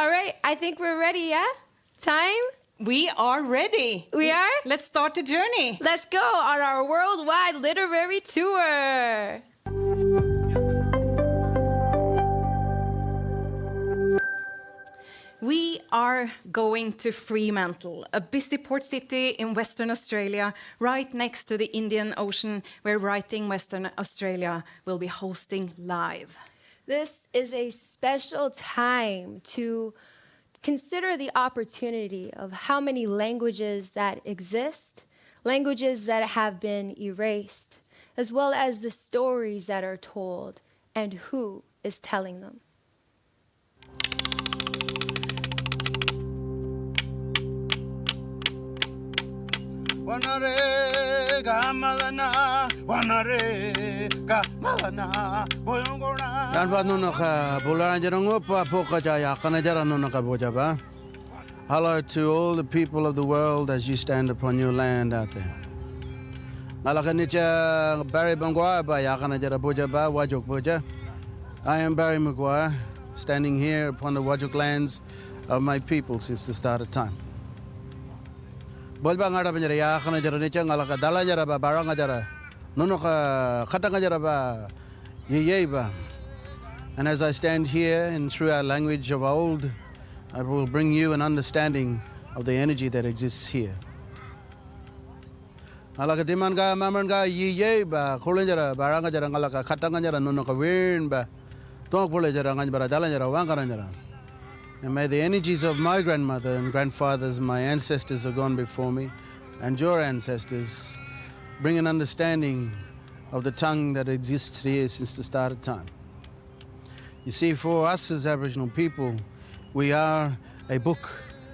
All right, I think we're ready, yeah? Time? We are ready. We are? Let's start the journey. Let's go on our worldwide literary tour. We are going to Fremantle, a busy port city in Western Australia, right next to the Indian Ocean, where Writing Western Australia will be hosting live. This is a special time to consider the opportunity of how many languages that exist, languages that have been erased, as well as the stories that are told and who is telling them. Hello to all the people of the world as you stand upon your land out there. I am Barry Maguire, standing here upon the Whadjuk lands of my people since the start of time. And as I stand here and through our language of old, I will bring you an understanding of the energy that exists here. And may the energies of my grandmother and grandfathers, my ancestors have gone before me, and your ancestors bring an understanding of the tongue that exists here since the start of time. You see, for us as Aboriginal people, we are a book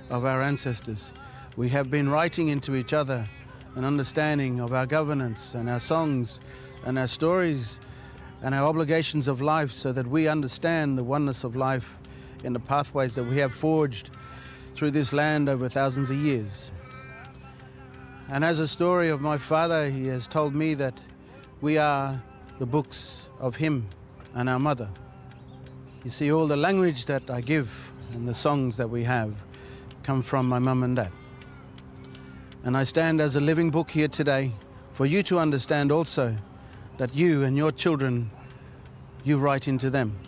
of our ancestors. We have been writing into each other an understanding of our governance and our songs and our stories and our obligations of life so that we understand the oneness of life in the pathways that we have forged through this land over thousands of years. And as a story of my father, he has told me that we are the books of him and our mother. You see, all the language that I give and the songs that we have come from my mum and dad. And I stand as a living book here today for you to understand also that you and your children, you write into them.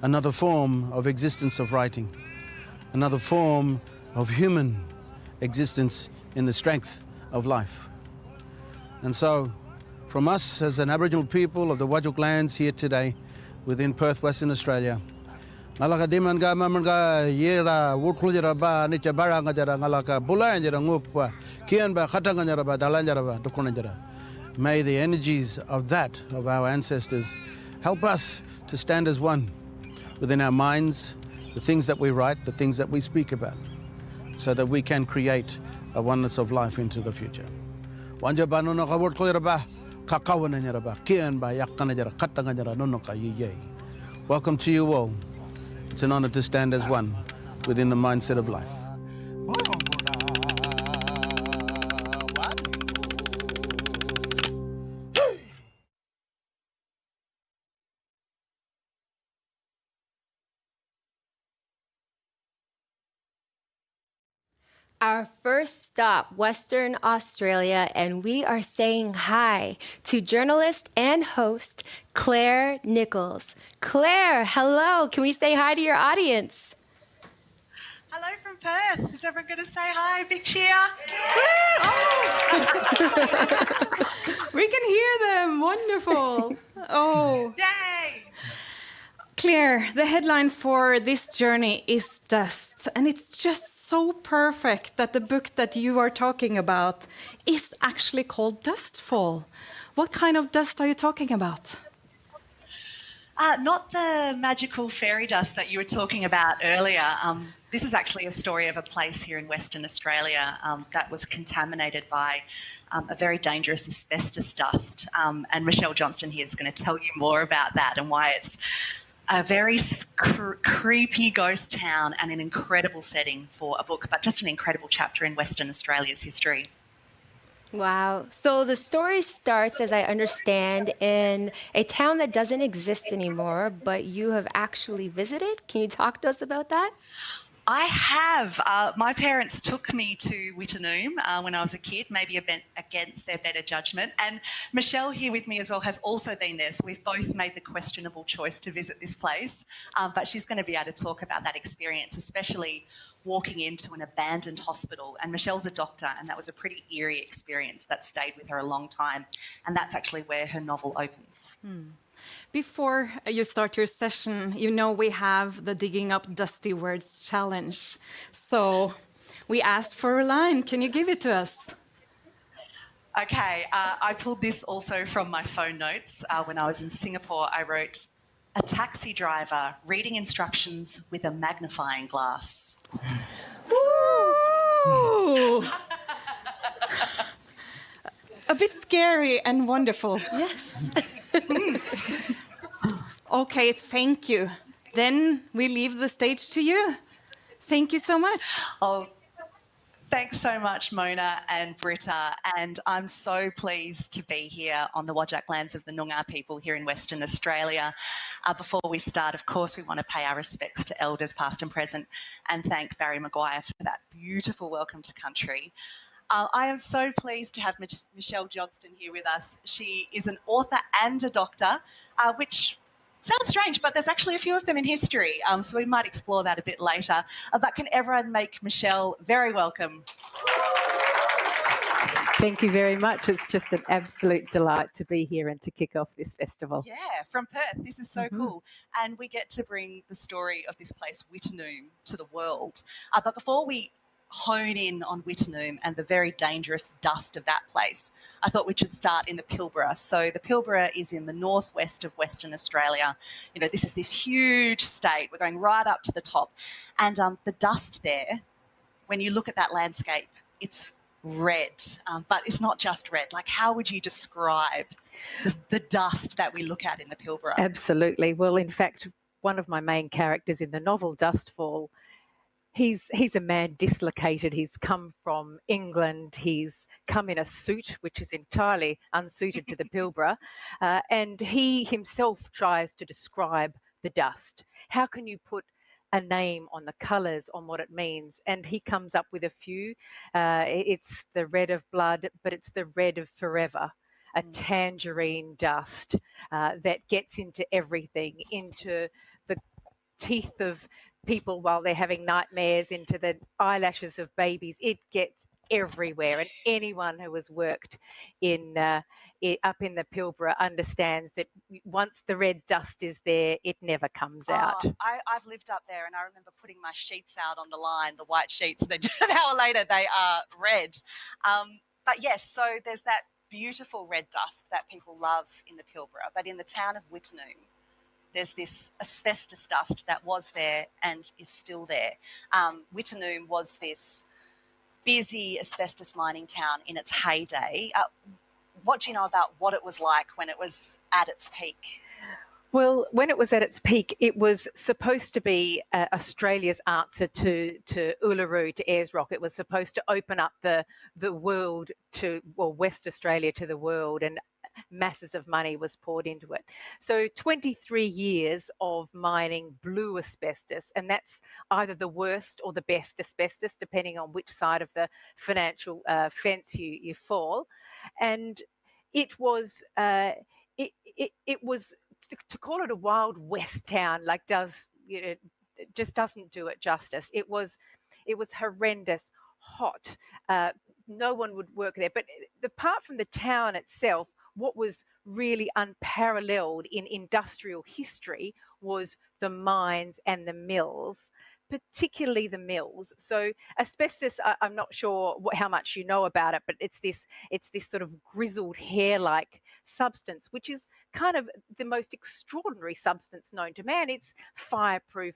Another form of existence of writing, another form of human existence in the strength of life. And so, from us as an Aboriginal people of the Whadjuk lands here today within Perth, Western Australia, may the energies of that, of our ancestors, help us to stand as one within our minds, the things that we write, the things that we speak about, so that we can create a oneness of life into the future. Welcome to you all. It's an honor to stand as one within the mindset of life. Our first stop, Western Australia, and we are saying hi to journalist and host Claire Nicholls. Claire, hello. Can we say hi to your audience? Hello from Perth. Is everyone going to say hi? Big cheer. Oh. We can hear them. Wonderful. Oh. Yay. Claire, the headline for this journey is Dust, and it's just so perfect that the book that you are talking about is actually called Dustfall. What kind of dust are you talking about? Not the magical fairy dust that you were talking about earlier. This is actually a story of a place here in Western Australia that was contaminated by a very dangerous asbestos dust. And Michelle Johnston here is going to tell you more about that and why it's a very creepy ghost town and an incredible setting for a book, but just an incredible chapter in Western Australia's history. Wow. So the story starts, as I understand, in a town that doesn't exist anymore, but you have actually visited. Can you talk to us about that? I have. My parents took me to Wittenoom when I was a kid, maybe a bit against their better judgment. And Michelle here with me as well has also been there. So we've both made the questionable choice to visit this place. But she's going to be able to talk about that experience, especially walking into an abandoned hospital. And Michelle's a doctor, and that was a pretty eerie experience that stayed with her a long time. And that's actually where her novel opens. Before you start your session, you know we have the Digging Up Dusty Words challenge. So we asked for a line. Can you give it to us? Okay, I pulled this also from my phone notes. When I was in Singapore, I wrote, "A taxi driver reading instructions with a magnifying glass." Ooh. A bit scary and wonderful. Yes. Okay, thank you. Then we leave the stage to you. Thank you so much. Oh, thanks so much, Mona and Britta. And I'm so pleased to be here on the Whadjuk lands of the Noongar people here in Western Australia. Before we start, of course, we want to pay our respects to elders past and present and thank Barry Maguire for that beautiful welcome to country. I am so pleased to have Michelle Johnston here with us. She is an author and a doctor, which sounds strange, but there's actually a few of them in history, so we might explore that a bit later. But can everyone make Michelle very welcome? Thank you very much. It's just an absolute delight to be here and to kick off this festival. Yeah, from Perth. This is so cool. And we get to bring the story of this place, Wittenoom, to the world. But before we hone in on Wittenoom and the very dangerous dust of that place, I thought we should start in the Pilbara. So the Pilbara is in the northwest of Western Australia. You know, this is this huge state. We're going right up to the top. And the dust there, when you look at that landscape, it's red. But it's not just red. Like, how would you describe the dust that we look at in the Pilbara? Absolutely. Well, in fact, one of my main characters in the novel Dustfall, he's a man dislocated. He's come from England. He's come in a suit, which is entirely unsuited to the Pilbara. And he himself tries to describe the dust. How can you put a name on the colours, on what it means? And he comes up with a few. It's the red of blood, but it's the red of forever. A tangerine dust that gets into everything, into the teeth of people while they're having nightmares, into the eyelashes of babies. It gets everywhere, and anyone who has worked in up in the Pilbara understands that once the red dust is there, it never comes out. I've lived up there, and I remember putting my sheets out on the line, the white sheets, and then an hour later they are red. But yes, so there's that beautiful red dust that people love in the Pilbara, but in the town of Wittenoom, there's this asbestos dust that was there and is still there. Wittenoom was this busy asbestos mining town in its heyday. What do you know about what it was like when it was at its peak? Well, when it was at its peak, it was supposed to be Australia's answer to Uluru, to Ayers Rock. It was supposed to open up the world to, well, West Australia to the world, and masses of money was poured into it. So 23 years of mining blue asbestos, and that's either the worst or the best asbestos, depending on which side of the financial fence you fall. And it was it was, to call it a Wild West town, like, it just doesn't do it justice. It was horrendous, hot. No one would work there. But apart from the town itself, what was really unparalleled in industrial history was the mines and the mills, particularly the mills. So asbestos, I'm not sure how much you know about it, but it's this sort of grizzled hair-like substance, which is kind of the most extraordinary substance known to man. It's fireproof,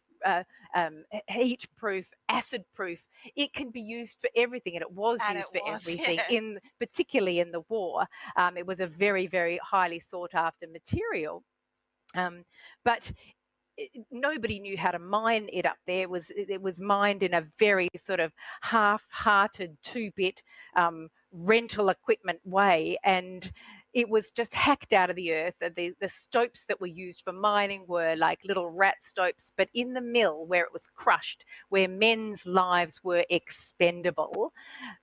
heat-proof, acid-proof. It can be used for everything, and it was used for everything. Yeah. Particularly in the war, it was a very, very highly sought-after material. But nobody knew how to mine it up there. It was mined in a very sort of half-hearted, two-bit rental equipment way, and it was just hacked out of the earth. The stopes that were used for mining were like little rat stopes, but in the mill where it was crushed, where men's lives were expendable,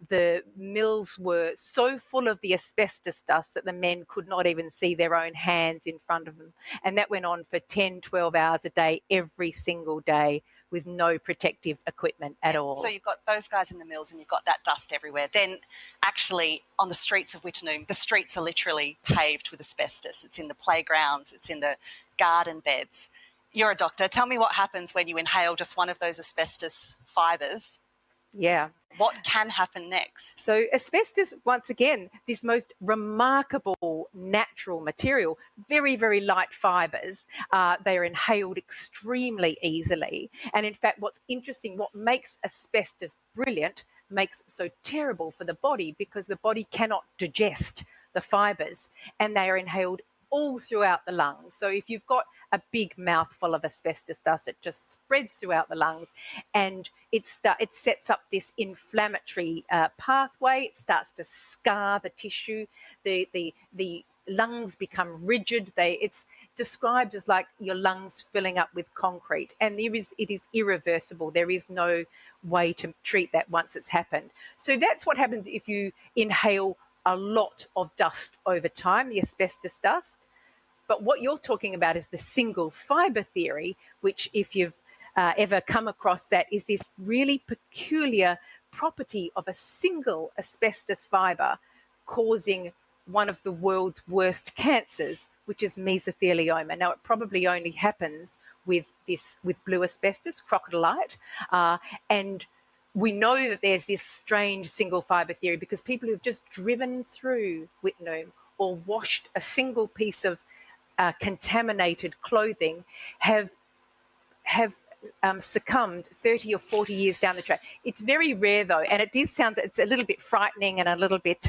the mills were so full of the asbestos dust that the men could not even see their own hands in front of them. And that went on for 10, 12 hours a day, every single day, with no protective equipment at all. So you've got those guys in the mills and you've got that dust everywhere. Then actually on the streets of Wittenoom, the streets are literally paved with asbestos. It's in the playgrounds, it's in the garden beds. You're a doctor. Tell me what happens when you inhale just one of those asbestos fibres. Yeah. What can happen next? So asbestos, once again, this most remarkable natural material, very, very light fibres. They are inhaled extremely easily. And in fact, what's interesting, what makes asbestos brilliant makes it so terrible for the body, because the body cannot digest the fibres, and they are inhaled all throughout the lungs. So if you've got a big mouthful of asbestos dust, it just spreads throughout the lungs, and it sets up this inflammatory pathway. It starts to scar the tissue. The lungs become rigid. It's described as like your lungs filling up with concrete, and it is irreversible. There is no way to treat that once it's happened. So that's what happens if you inhale a lot of dust over time, the asbestos dust. But what you're talking about is the single fibre theory, which, if you've ever come across that, is this really peculiar property of a single asbestos fibre causing one of the world's worst cancers, which is mesothelioma. Now, it probably only happens with blue asbestos, crocodilite, and we know that there's this strange single fibre theory because people who've just driven through Wittenoom or washed a single piece of contaminated clothing have succumbed 30 or 40 years down the track. It's very rare, though, and it's a little bit frightening and a little bit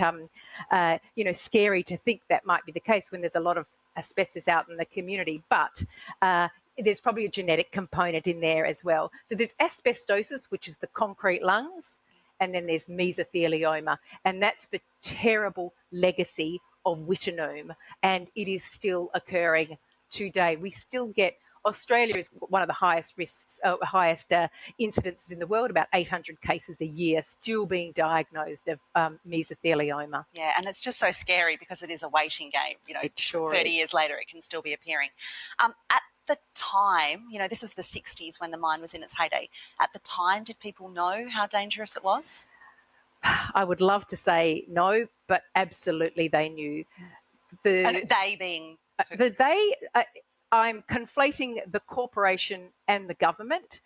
scary to think that might be the case when there's a lot of asbestos out in the community. But there's probably a genetic component in there as well. So there's asbestosis, which is the concrete lungs, and then there's mesothelioma, and that's the terrible legacy of Wittenoom, and it is still occurring today. We still get, Australia is one of the highest risks, highest incidences in the world, about 800 cases a year still being diagnosed of mesothelioma. Yeah, and it's just so scary because it is a waiting game. It sure 30 is. years later, it can still be appearing. At the time, this was the 60s when the mine was in its heyday. At the time, did people know how dangerous it was? I would love to say no, but absolutely they knew. And they being... I'm conflating the corporation and the government.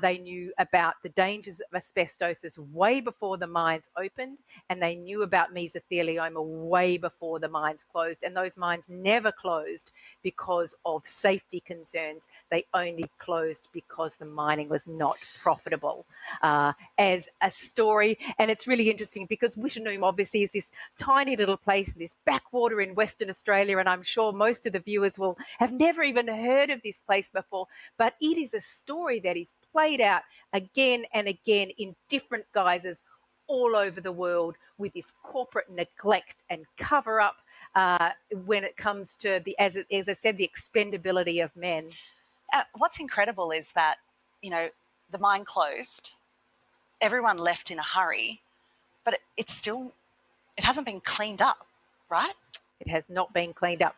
They knew about the dangers of asbestosis way before the mines opened, and they knew about mesothelioma way before the mines closed. And those mines never closed because of safety concerns. They only closed because the mining was not profitable. As a story, and it's really interesting because Wittenoom obviously is this tiny little place, this backwater in Western Australia, and I'm sure most of the viewers will have never even heard of this place before, but it is a story that is played out again and again in different guises all over the world, with this corporate neglect and cover up when it comes to as I said, the expendability of men. What's incredible is that the mine closed, everyone left in a hurry, but it hasn't been cleaned up, right? It has not been cleaned up.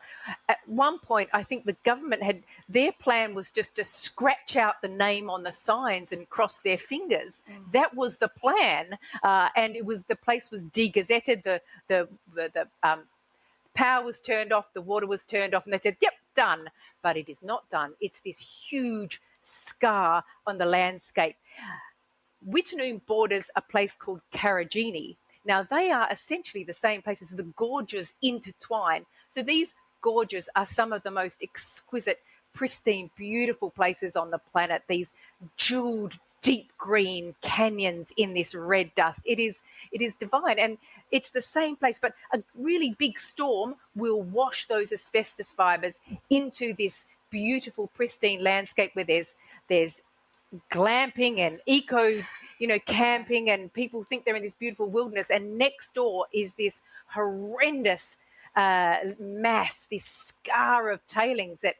At one point, I think the government their plan was just to scratch out the name on the signs and cross their fingers. That was the plan, and the place was de-gazetted. The power was turned off, the water was turned off, and they said, "Yep, done." But it is not done. It's this huge scar on the landscape. Wittenoom borders a place called Karajini. Now, they are essentially the same places. The gorges intertwine. So these gorges are some of the most exquisite, pristine, beautiful places on the planet. These jeweled, deep green canyons in this red dust. It is divine. And it's the same place, but a really big storm will wash those asbestos fibres into this beautiful, pristine landscape where there's glamping and eco, camping, and people think they're in this beautiful wilderness. And next door is this horrendous mass, this scar of tailings that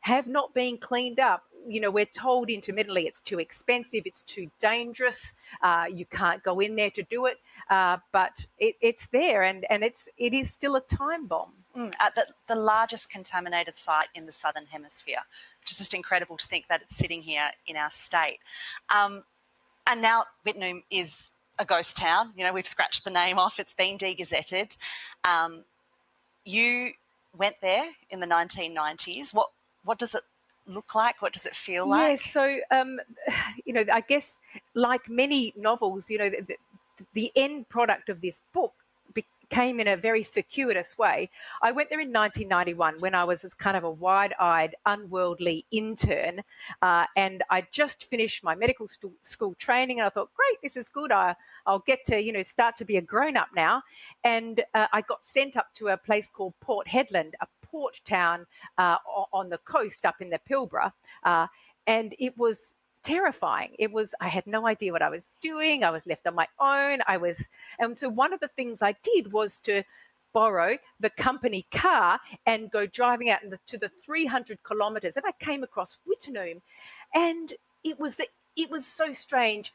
have not been cleaned up. We're told intermittently it's too expensive, it's too dangerous, you can't go in there to do it, but it's there, and it is still a time bomb. At the largest contaminated site in the Southern Hemisphere, which is just incredible to think that it's sitting here in our state. And now Wittenoom is a ghost town. We've scratched the name off, it's been degazetted. You went there in the 1990s. What does it look like? What does it feel like? Yeah, so, I guess like many novels, the end product of this book came in a very circuitous way. I went there in 1991 when I was as kind of a wide-eyed, unworldly intern, and I just finished my medical school training, and I thought, great, this is good. I'll get to, start to be a grown-up now. And I got sent up to a place called Port Hedland, a port town on the coast up in the Pilbara, and it was terrifying. I had no idea what I was doing. I was left on my own. And so one of the things I did was to borrow the company car and go driving out to the 300 kilometres. And I came across Wittenoom, and it was so strange.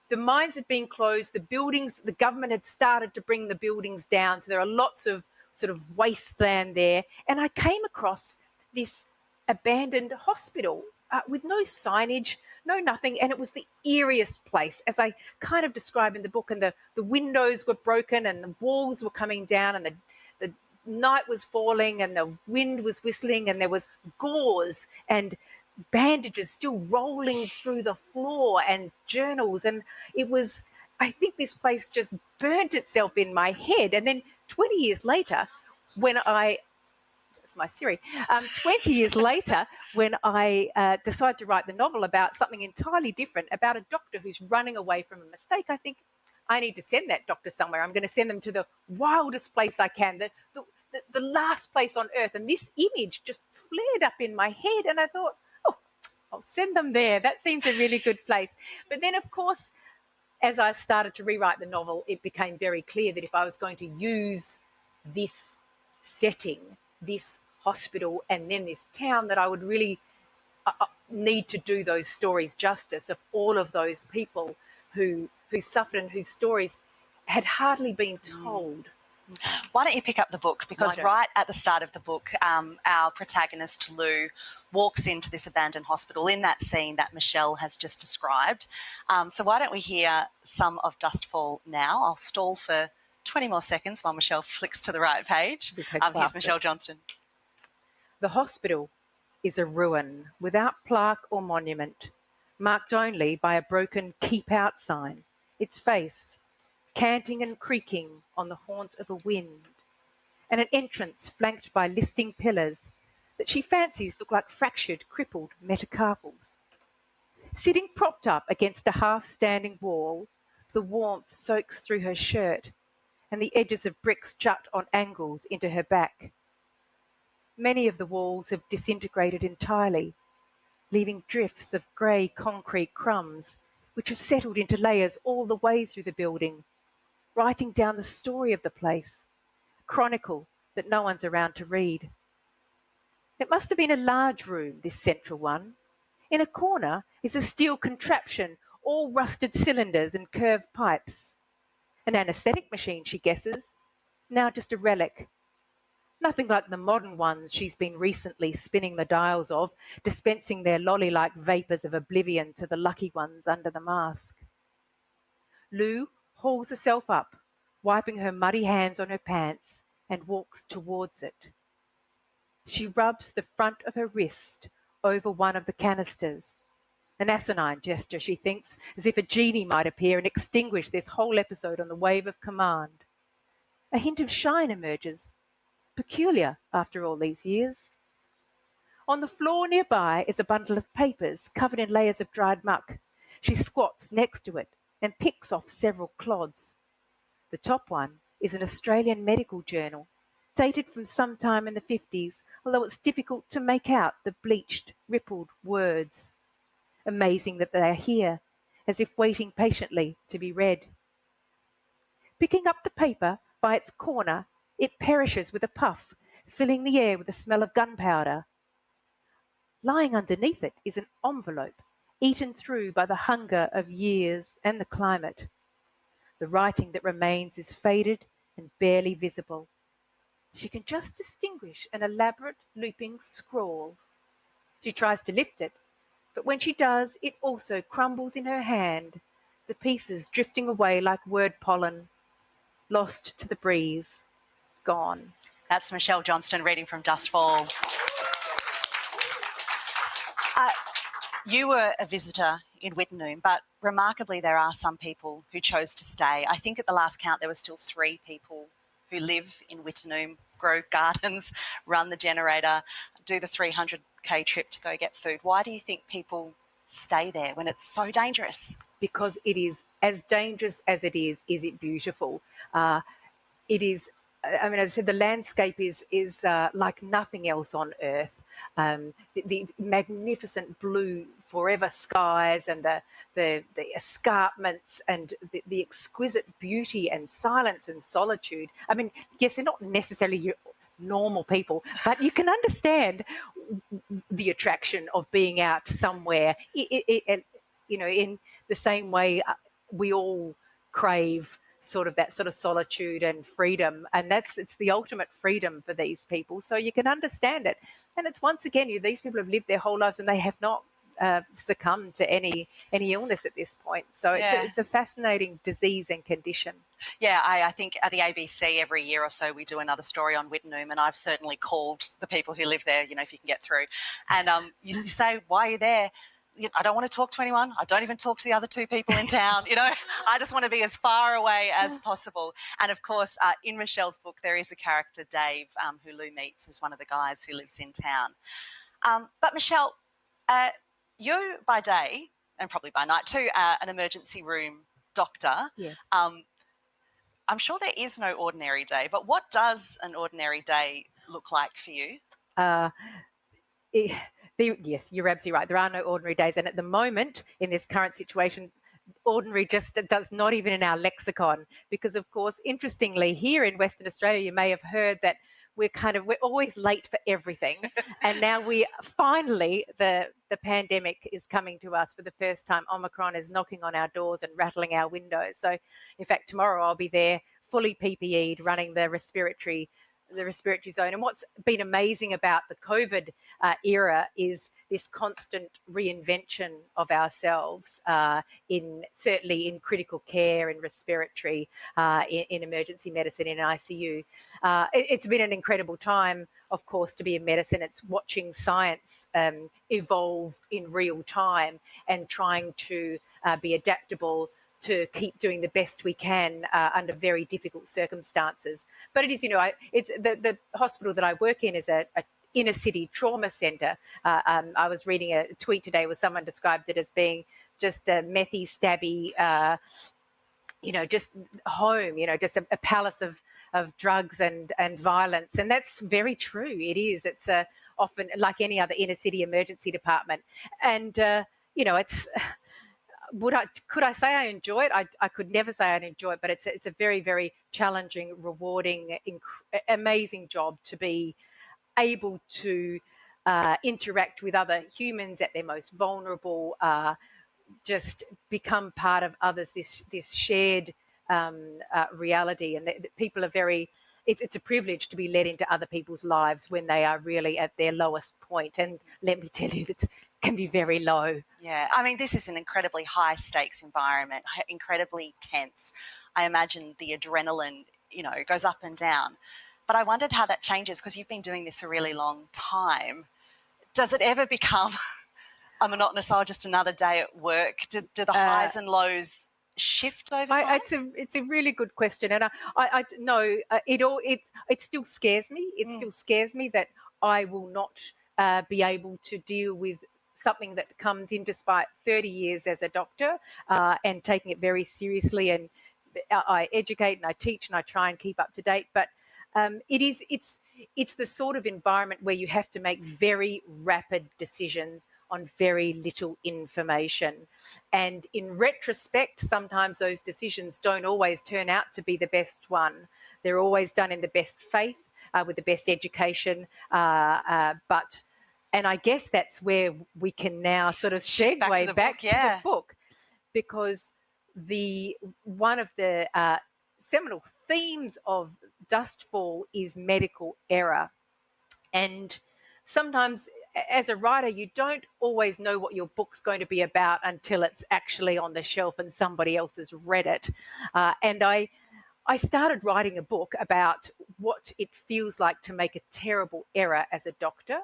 The mines had been closed. The buildings, the government had started to bring the buildings down. So there are lots of sort of wasteland there. And I came across this abandoned hospital with no signage, no nothing, and it was the eeriest place, as I kind of describe in the book. And the windows were broken, and the walls were coming down, and the night was falling, and the wind was whistling, and there was gauze and bandages still rolling through the floor, and journals. And I think this place just burnt itself in my head. And then 20 years later, when I my Siri. 20 years later, when I decided to write the novel about something entirely different, about a doctor who's running away from a mistake, I think I need to send that doctor somewhere. I'm going to send them to the wildest place I can, the last place on earth. And this image just flared up in my head, and I thought, oh, I'll send them there. That seems a really good place. But then, of course, as I started to rewrite the novel, it became very clear that if I was going to use this setting, this hospital, and then this town, that I would really need to do those stories justice, of all of those people who suffered and whose stories had hardly been told. Why don't you pick up the book? Because right at the start of the book, our protagonist, Lou, walks into this abandoned hospital in that scene that Michelle has just described. So why don't we hear some of Dustfall now? I'll stall for 20 more seconds while Michelle flicks to the right page. Here's Michelle Johnston. The hospital is a ruin without plaque or monument, marked only by a broken keep out sign, its face canting and creaking on the haunt of a wind, and an entrance flanked by listing pillars that she fancies look like fractured, crippled metacarpals. Sitting propped up against a half-standing wall, the warmth soaks through her shirt, and the edges of bricks jut on angles into her back. Many of the walls have disintegrated entirely, leaving drifts of grey concrete crumbs which have settled into layers all the way through the building, writing down the story of the place, a chronicle that no one's around to read. It must have been a large room, this central one. In a corner is a steel contraption, all rusted cylinders and curved pipes. An anaesthetic machine, she guesses, now just a relic. Nothing like the modern ones she's been recently spinning the dials of, dispensing their lolly-like vapours of oblivion to the lucky ones under the mask. Lou hauls herself up, wiping her muddy hands on her pants, and walks towards it. She rubs the front of her wrist over one of the canisters. An asinine gesture, she thinks, as if a genie might appear and extinguish this whole episode on the wave of command. A hint of shine emerges, peculiar after all these years. On the floor nearby is a bundle of papers covered in layers of dried muck. She squats next to it and picks off several clods. The top one is an Australian medical journal, dated from sometime in the 50s, although it's difficult to make out the bleached, rippled words. amazing that they are here, as if waiting patiently to be read. Picking up the paper by its corner, it perishes with a puff, filling the air with the smell of gunpowder. Lying underneath it is an envelope, eaten through by the hunger of years and the climate. The writing that remains is faded and barely visible. She can just distinguish an elaborate looping scrawl. She tries to lift it, but when she does, it also crumbles in her hand, the pieces drifting away like word pollen, lost to the breeze, gone. That's Michelle Johnston reading from Dustfall. You were a visitor in Wittenoom, but remarkably there are some people who chose to stay. I think at the last count there were still 3 people who live in Wittenoom, grow gardens, run the generator, do the 300k trip to go get food. Why do you think people stay there when it's so dangerous? Because it is as dangerous as it is it beautiful? It is, I mean, as I said, the landscape is like nothing else on Earth. The magnificent blue forever skies and the escarpments and the exquisite beauty and silence and solitude. I mean, yes, they're not necessarily your normal people, but you can understand the attraction of being out somewhere. In the same way we all crave that sort of solitude and freedom, and it's the ultimate freedom for these people. So you can understand it, and it's once again, these people have lived their whole lives and they have not succumbed to any illness at this point. So it's a fascinating disease and condition. Yeah, I think at the ABC every year or so we do another story on Wittenoom, and I've certainly called the people who live there, if you can get through, and you say, why are you there? I don't want to talk to anyone. I don't even talk to the other 2 people in town. I just want to be as far away as possible. And of course, in Michelle's book, there is a character, Dave, who Lou meets, who's one of the guys who lives in town. But Michelle, you by day, and probably by night too, an emergency room doctor. Yeah. I'm sure there is no ordinary day, but what does an ordinary day look like for you? Yes, you're absolutely right. There are no ordinary days. And at the moment, in this current situation, ordinary just does not even in our lexicon. Because, of course, interestingly, here in Western Australia, you may have heard that we're always late for everything. And now finally, the pandemic is coming to us for the first time. Omicron is knocking on our doors and rattling our windows. So, in fact, tomorrow I'll be there fully PPE'd running the respiratory zone. And what's been amazing about the COVID era is this constant reinvention of ourselves certainly in critical care, in respiratory, in emergency medicine, in ICU. It's been an incredible time, of course, to be in medicine. It's watching science evolve in real time and trying to be adaptable to keep doing the best we can under very difficult circumstances. But it is, it's the hospital that I work in is a inner city trauma centre. I was reading a tweet today where someone described it as being just a methy, stabby, just home, just a palace of drugs and violence. And that's very true. It is. It's often like any other inner city emergency department. And, it's... Could I say I enjoy it? I could never say I enjoy it, but it's a very, very challenging, rewarding, amazing job to be able to interact with other humans at their most vulnerable, just become part of others, this shared reality. And people are very... It's a privilege to be led into other people's lives when they are really at their lowest point. And let me tell you, it can be very low. Yeah, I mean, this is an incredibly high-stakes environment, incredibly tense. I imagine the adrenaline, goes up and down. But I wondered how that changes because you've been doing this a really long time. Does it ever become a monotonous, just another day at work? Do the highs and lows shift over time? It's a really good question, and I know it still scares me. It still scares me that I will not be able to deal with something that comes in despite 30 years as a doctor and taking it very seriously. And I educate and I teach and I try and keep up to date. But it's the sort of environment where you have to make very rapid decisions on very little information. And in retrospect, sometimes those decisions don't always turn out to be the best one. They're always done in the best faith, with the best education, and I guess that's where we can now sort of segue back to the book, because one of the seminal themes of Dustfall is medical error. And sometimes as a writer, you don't always know what your book's going to be about until it's actually on the shelf and somebody else has read it. And I started writing a book about what it feels like to make a terrible error as a doctor,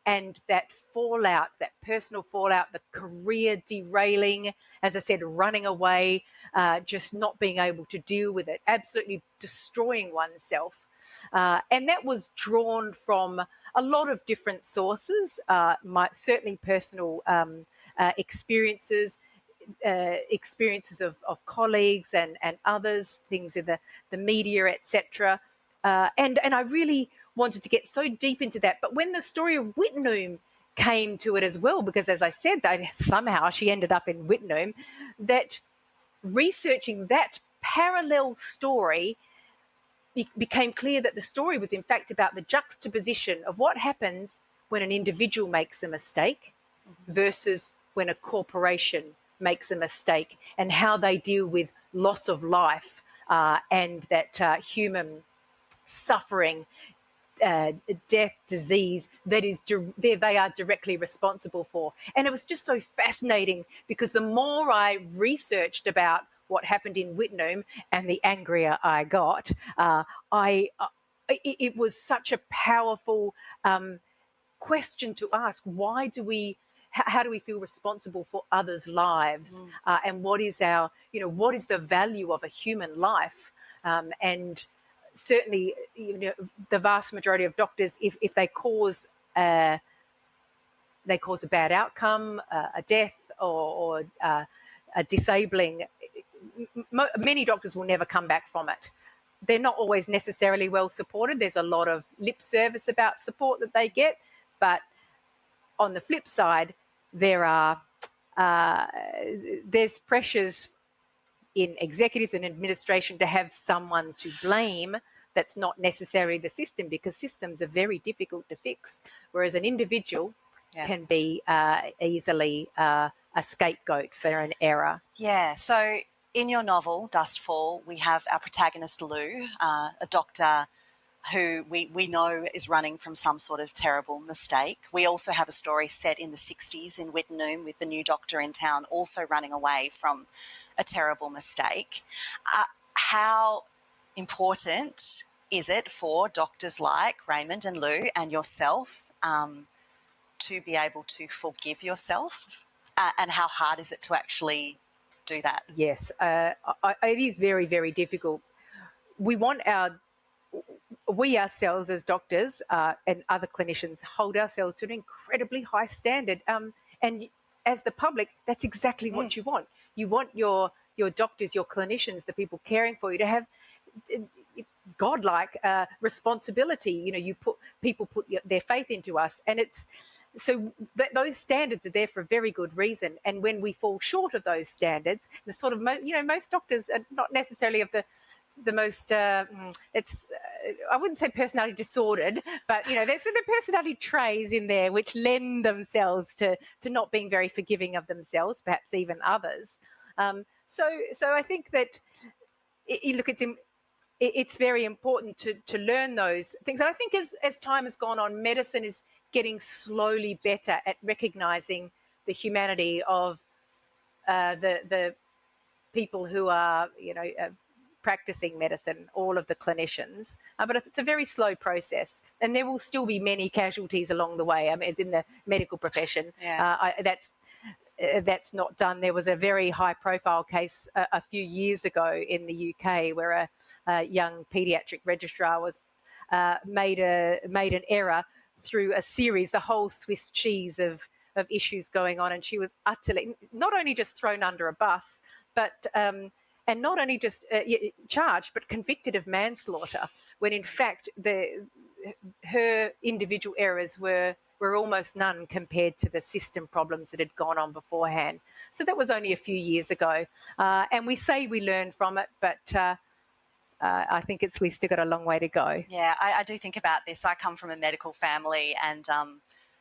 and that fallout, that personal fallout, the career derailing, as I said, running away, just not being able to deal with it, absolutely destroying oneself. And that was drawn from a lot of different sources, certainly personal experiences, experiences of colleagues and others, things in the media, etc. And I really wanted to get so deep into that. But when the story of Wittenoom came to it as well, because as I said, that somehow she ended up in Wittenoom, that researching that parallel story became clear that the story was in fact about the juxtaposition of what happens when an individual makes a mistake versus when a corporation makes a mistake, and how they deal with loss of life and that human suffering, death, disease that is they are directly responsible for. And it was just so fascinating, because the more I researched about what happened in Wittenoom, and the angrier I got, it was such a powerful question to ask. How do we feel responsible for others' lives? And what is what is the value of a human life? And certainly, the vast majority of doctors, if they cause a bad outcome, a death or a disabling, many doctors will never come back from it. They're not always necessarily well supported. There's a lot of lip service about support that they get, but on the flip side, there's pressures in executives and administration to have someone to blame that's not necessarily the system, because systems are very difficult to fix, whereas an individual can be easily a scapegoat for an error. Yeah, so in your novel, Dustfall, we have our protagonist, Lou, a doctor who we know is running from some sort of terrible mistake. We also have a story set in the 60s in Wittenoom with the new doctor in town also running away from a terrible mistake. How important is it for doctors like Raymond and Lou and yourself to be able to forgive yourself? And how hard is it to actually do that? Yes, it is very, very difficult. We ourselves as doctors and other clinicians hold ourselves to an incredibly high standard. And as the public, that's exactly what you want. You want your doctors, your clinicians, the people caring for you, to have godlike responsibility. People put their faith into us, and it's so those standards are there for a very good reason. And when we fall short of those standards, the sort of most doctors are not necessarily of the most I wouldn't say personality disordered, but there's the personality traits in there which lend themselves to not being very forgiving of themselves, perhaps even others. So I think that it's very important to learn those things. And I think as time has gone on, medicine is getting slowly better at recognizing the humanity of the people who are practicing medicine, all of the clinicians, but it's a very slow process, and there will still be many casualties along the way. I mean, it's in the medical profession. That's not done. There was a very high-profile case a few years ago in the UK where a young paediatric registrar was made an error through a series, the whole Swiss cheese of issues going on, and she was utterly not only just thrown under a bus, but and not only just charged, but convicted of manslaughter, when in fact her individual errors were were almost none compared to the system problems that had gone on beforehand. So that was only a few years ago. And we say we learn from it, but I think we've still got a long way to go. Yeah, I do think about this. I come from a medical family and,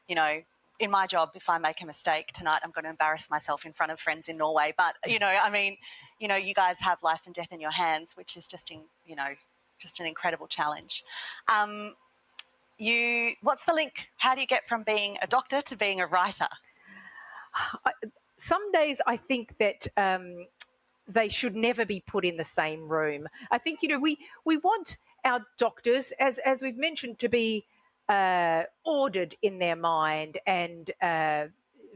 you know, in my job, if I make a mistake tonight, I'm going to embarrass myself in front of friends in Norway. But, you know, I mean, you know, you guys have life and death in your hands, which is just, you know, just an incredible challenge. What's the link? How do you get from being a doctor to being a writer? Some days I think that they should never be put in the same room. I think, you know, we want our doctors, as we've mentioned, to be ordered in their mind and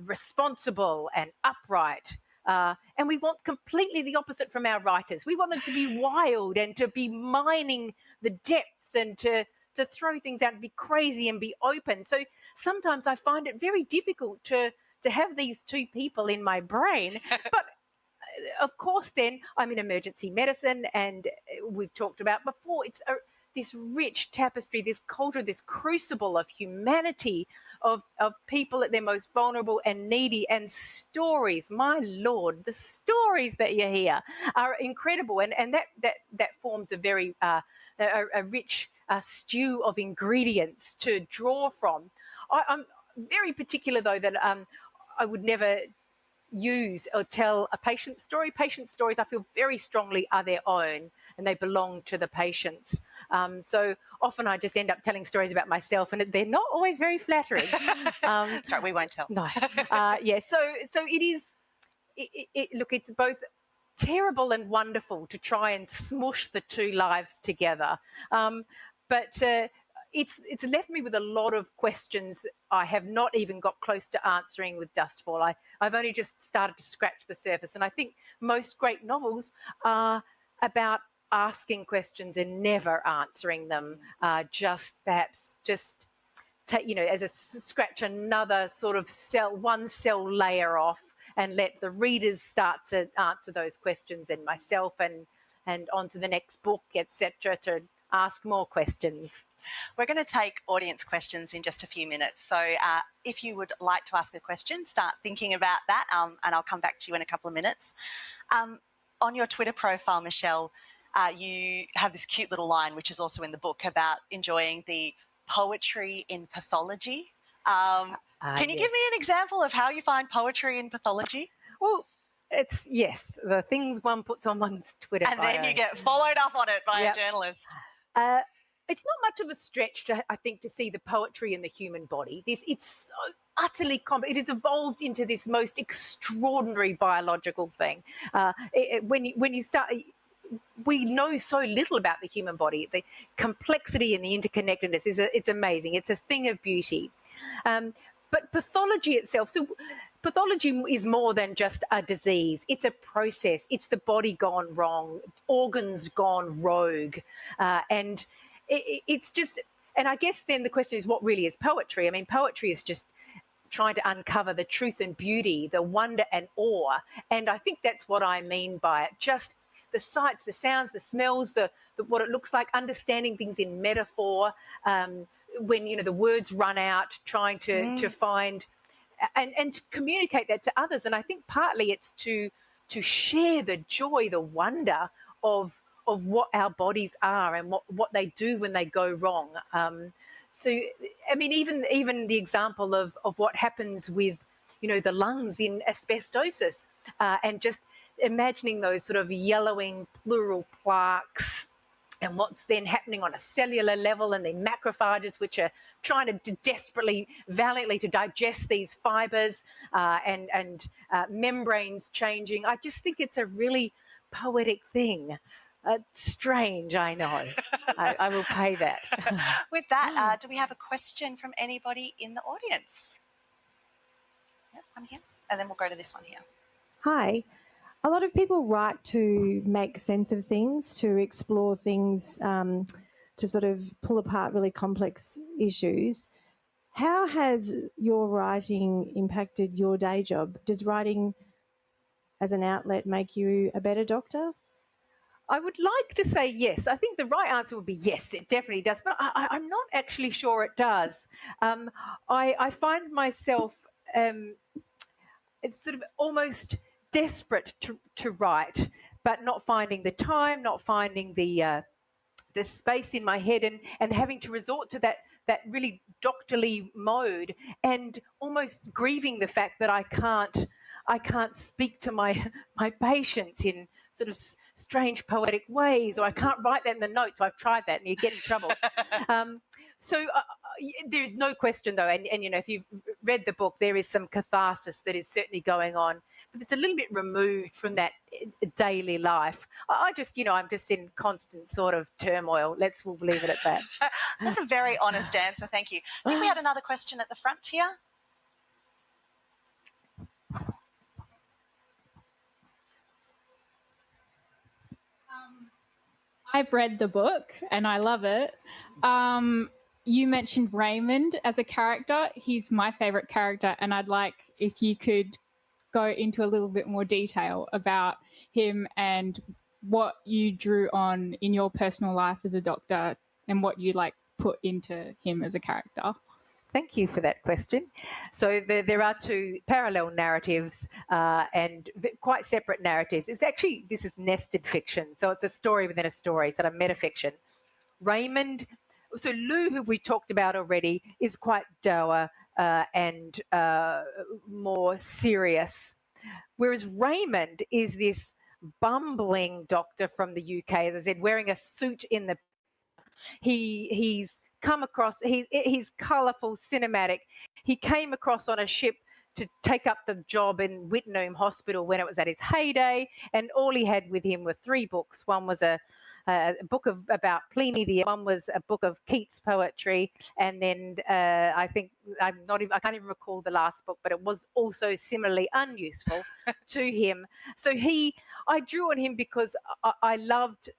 responsible and upright. And we want completely the opposite from our writers. We want them to be wild and to be mining the depths and to throw things out and be crazy and be open. So sometimes I find it very difficult to have these two people in my brain. But of course, then I'm in emergency medicine, and we've talked about before, it's this rich tapestry, this culture, this crucible of humanity, of people at their most vulnerable and needy, and stories. My Lord, the stories that you hear are incredible, and that forms a very a rich stew of ingredients to draw from. I'm very particular, though, that I would never use or tell a patient's story. Patient's stories, I feel very strongly, are their own and they belong to the patients. So often I just end up telling stories about myself, and they're not always very flattering. That's right, we won't tell. No. Yeah, so it is, look, it's both terrible and wonderful to try and smush the two lives together. But it's left me with a lot of questions I have not even got close to answering with Dustfall. I've only just started to scratch the surface. And I think most great novels are about asking questions and never answering them, just take, you know, as a scratch another sort of one cell layer off and let the readers start to answer those questions, and myself and on to the next book, etc., to ask more questions. We're going to take audience questions in just a few minutes. So if you would like to ask a question, start thinking about that, and I'll come back to you in a couple of minutes. On your Twitter profile, Michelle, you have this cute little line, which is also in the book, about enjoying the poetry in pathology. Can you give me an example of how you find poetry in pathology? Well, it's, yes, the things one puts on one's Twitter and bio. Then you get followed up on it by a journalist. It's not much of a stretch, I think, to see the poetry in the human body. It's so utterly complex. It has evolved into this most extraordinary biological thing. When you start, we know so little about the human body. The complexity and the interconnectedness it's amazing. It's a thing of beauty. But pathology itself, so pathology is more than just a disease. It's a process. It's the body gone wrong, organs gone rogue, and it's just, and I guess then the question is, what really is poetry? I mean, poetry is just trying to uncover the truth and beauty, the wonder and awe. And I think that's what I mean by it. Just the sights, the sounds, the smells, the what it looks like, understanding things in metaphor, when, you know, the words run out, trying to find and to communicate that to others. And I think partly it's to share the joy, the wonder of what our bodies are and what they do when they go wrong. So, I mean, even the example of what happens with, you know, the lungs in asbestosis, and just imagining those sort of yellowing pleural plaques and what's then happening on a cellular level, and the macrophages which are trying to desperately, valiantly to digest these fibres, and membranes changing. I just think it's a really poetic thing. Strange, I know. I will pay that. With that, do we have a question from anybody in the audience? Yep, I'm here. And then we'll go to this one here. Hi. A lot of people write to make sense of things, to explore things, to sort of pull apart really complex issues. How has your writing impacted your day job? Does writing as an outlet make you a better doctor? I would like to say yes. I think the right answer would be yes, it definitely does, but I'm not actually sure it does. I find myself it's sort of almost desperate to write, but not finding the time, not finding the space in my head, and having to resort to that really doctorly mode, and almost grieving the fact that I can't speak to my patients in sort of strange poetic ways, or I can't write that in the notes. I've tried that and you get in trouble. So there's no question, though, and you know, if you've read the book, there is some catharsis that is certainly going on, but it's a little bit removed from that daily life. I just, you know, I'm just in constant sort of turmoil. We'll leave it at that. That's a very honest answer. Thank you. I think we had another question at the front here. I've read the book and I love it. You mentioned Raymond as a character. He's my favourite character, and I'd like if you could go into a little bit more detail about him and what you drew on in your personal life as a doctor and what you put into him as a character. Thank you for that question. So there are two parallel narratives and quite separate narratives. It's actually, this is nested fiction. So it's a story within a story, sort of metafiction. Raymond, so Lou, who we talked about already, is quite dour and more serious. Whereas Raymond is this bumbling doctor from the UK, as I said, wearing a suit in the... He's come across, he's colourful, cinematic. He came across on a ship to take up the job in Whitnome Hospital when it was at his heyday, and all he had with him were 3 books. One was a book about Pliny the... One was a book of Keats poetry, and then I can't even recall the last book, but it was also similarly unuseful to him. So I drew on him because I loved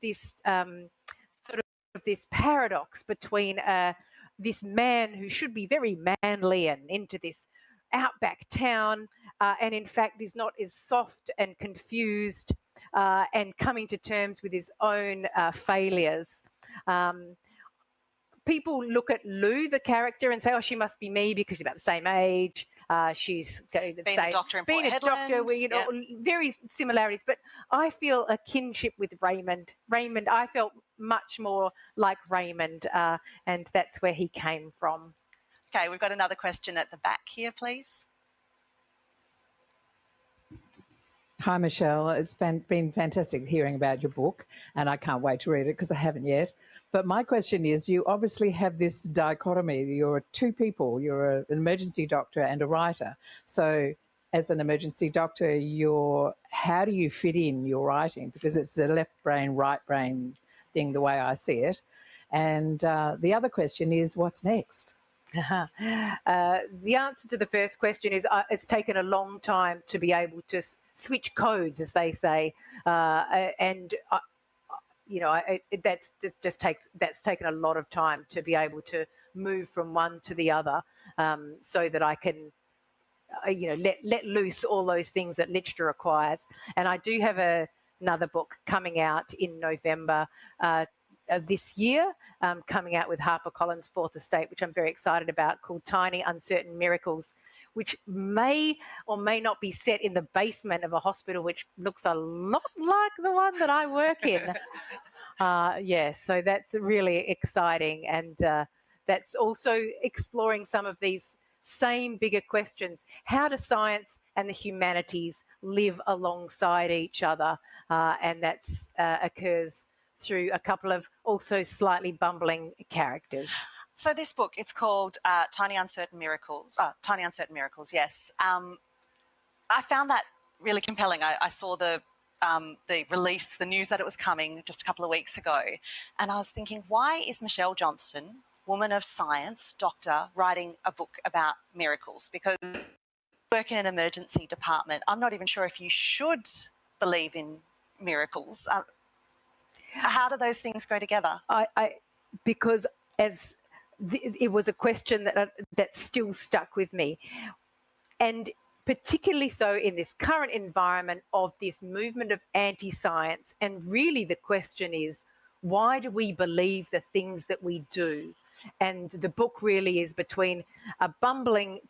this sort of this paradox between this man who should be very manly and into this outback town, and in fact is not, is soft and confused and coming to terms with his own failures. People look at Lou, the character, and say, oh, she must be me because she's about the same age. She's being a doctor in Port Hedland. You know, very similarities. But I feel a kinship with Raymond. I felt much more like Raymond, and that's where he came from. Okay, we've got another question at the back here, please. Hi, Michelle. It's been fantastic hearing about your book, and I can't wait to read it because I haven't yet. But my question is, you obviously have this dichotomy. You're 2 people. You're an emergency doctor and a writer. So as an emergency doctor, how do you fit in your writing? Because it's a left brain, right brain thing, the way I see it. And the other question is, what's next? The answer to the first question is it's taken a long time to be able to switch codes, as they say, and you know, that's taken a lot of time to be able to move from one to the other, so that I can, you know, let loose all those things that literature requires. And I do have another book coming out in November this year, coming out with HarperCollins' 4th Estate, which I'm very excited about, called Tiny Uncertain Miracles, which may or may not be set in the basement of a hospital, which looks a lot like the one that I work in. Yes, so that's really exciting. And that's also exploring some of these same bigger questions. How do science and the humanities live alongside each other? And that occurs through a couple of also slightly bumbling characters. So this book, it's called Tiny Uncertain Miracles. Tiny Uncertain Miracles, yes. I found that really compelling. I saw the release, the news that it was coming just a couple of weeks ago, and I was thinking, why is Michelle Johnston, woman of science, doctor, writing a book about miracles? Because I work in an emergency department. I'm not even sure if you should believe in miracles. How do those things go together? Because it was a question that still stuck with me. And particularly so in this current environment of this movement of anti-science. And really the question is, why do we believe the things that we do? And the book really is between a bumbling,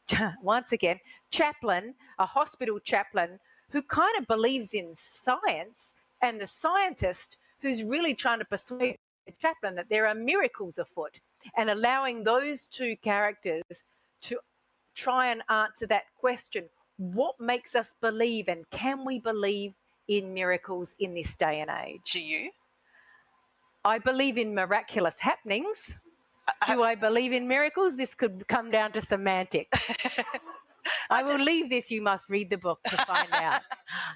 once again, chaplain, a hospital chaplain, who kind of believes in science, and the scientist who's really trying to persuade the chaplain that there are miracles afoot, and allowing those two characters to try and answer that question. What makes us believe, and can we believe in miracles in this day and age? Do you? I believe in miraculous happenings. Do I believe in miracles? This could come down to semantics. I will leave this. You must read the book to find out.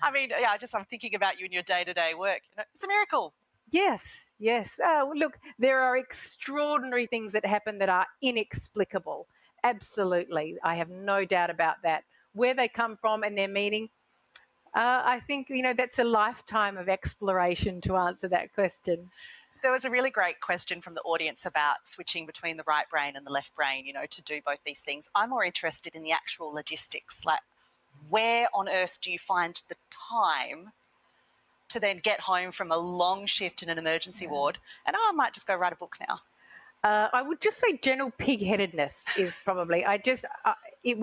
I mean, yeah, I'm thinking about you in your day-to-day work. It's a miracle. Yes, yes. Look, there are extraordinary things that happen that are inexplicable. Absolutely. I have no doubt about that. Where they come from and their meaning, I think, that's a lifetime of exploration to answer that question. There was a really great question from the audience about switching between the right brain and the left brain, to do both these things. I'm more interested in the actual logistics, like where on earth do you find the time to then get home from a long shift in an emergency ward and, I might just go write a book now? I would just say general pig-headedness is probably, it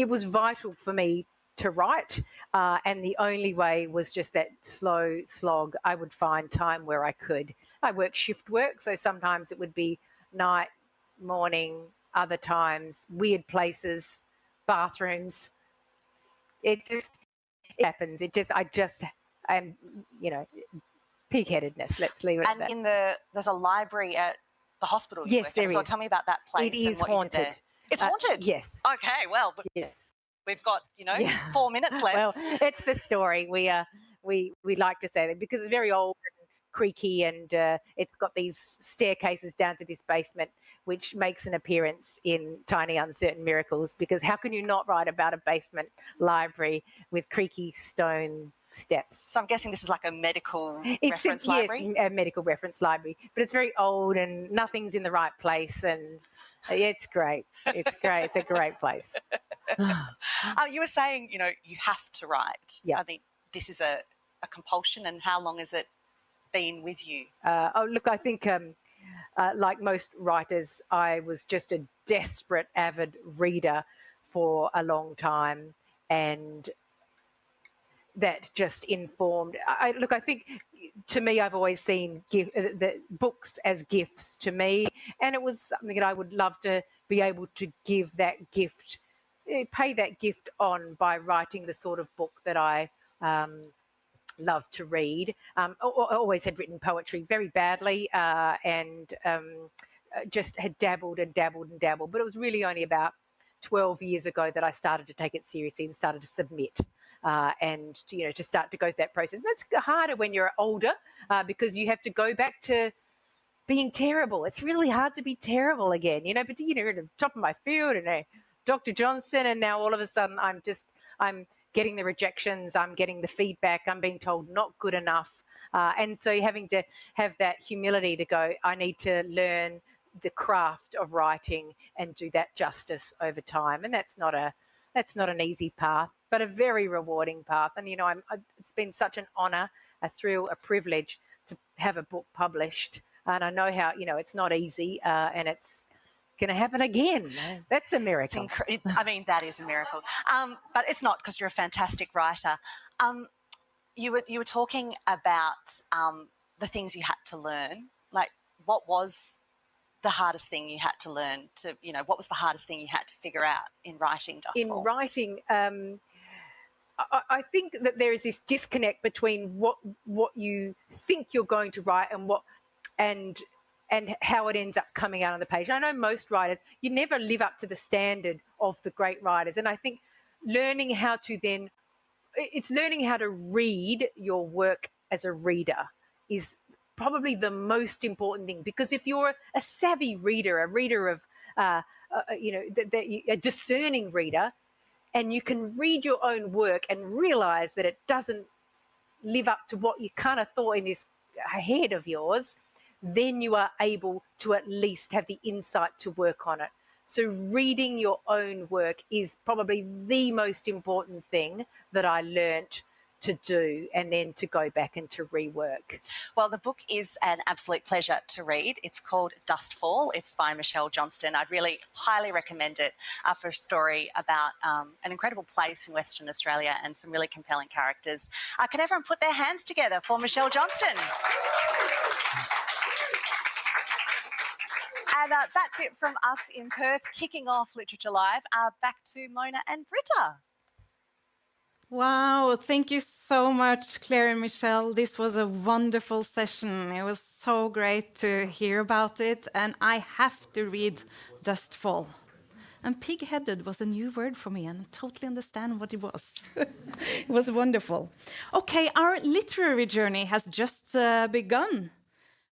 was vital for me to write, and the only way was just that slow slog. I would find time where I could. I work shift work, so sometimes it would be night, morning, other times, weird places, bathrooms. It happens. I'm, pig-headedness. Let's leave it at that. And there's a library at the hospital you yes, work at. there So is. tell me about that place It and is what haunted. you did there. It's haunted? Yes. Okay, well, Yes. we've got, 4 minutes left. Well, it's the story. We like to say that because it's very old and creaky, and it's got these staircases down to this basement, which makes an appearance in Tiny Uncertain Miracles, because how can you not write about a basement library with creaky stone steps? So I'm guessing this is like a medical reference library? Yes, a medical reference library, but it's very old and nothing's in the right place, and it's great. It's great. It's a great place. You were saying, you have to write. Yeah. I mean, this is a compulsion, and how long has it been with you? Look, I think like most writers, I was just a desperate, avid reader for a long time, and that just informed. I think to me, I've always seen the books as gifts to me, and it was something that I would love to be able to give that gift, pay that gift on by writing the sort of book that I love to read. I always had written poetry very badly, and just had dabbled, but it was really only about 12 years ago that I started to take it seriously and started to submit. And to start to go through that process. And that's harder when you're older, because you have to go back to being terrible. It's really hard to be terrible again, but at the top of my field, and Dr. Johnston, and now all of a sudden I'm getting the rejections, I'm getting the feedback, I'm being told not good enough. And so having to have that humility to go, I need to learn the craft of writing and do that justice over time. And that's not an easy path, but a very rewarding path. And, it's been such an honour, a thrill, a privilege to have a book published. And I know how, it's not easy, and it's going to happen again. That's a miracle. I mean, that is a miracle. But it's not, because you're a fantastic writer. You were talking about the things you had to learn. Like, what was the hardest thing you had to learn what was the hardest thing you had to figure out in writing Dustfall? In writing, I think that there is this disconnect between what you think you're going to write and how it ends up coming out on the page. I know most writers, you never live up to the standard of the great writers. And I think learning how to read your work as a reader is probably the most important thing, because if you're a savvy reader, a reader of, a discerning reader, and you can read your own work and realize that it doesn't live up to what you kind of thought in this head of yours, then you are able to at least have the insight to work on it. So reading your own work is probably the most important thing that I learnt to do, and then to go back and to rework. Well, the book is an absolute pleasure to read. It's called Dustfall. It's by Michelle Johnston. I'd really highly recommend it for a story about an incredible place in Western Australia and some really compelling characters. Can everyone put their hands together for Michelle Johnston? And that's it from us in Perth, kicking off Literature Live. Back to Mona and Britta. Wow, thank you so much, Claire and Michelle. This was a wonderful session. It was so great to hear about it, and I have to read Dustfall. And pig-headed was a new word for me, and I totally understand what it was. It was wonderful. Okay, our literary journey has just begun.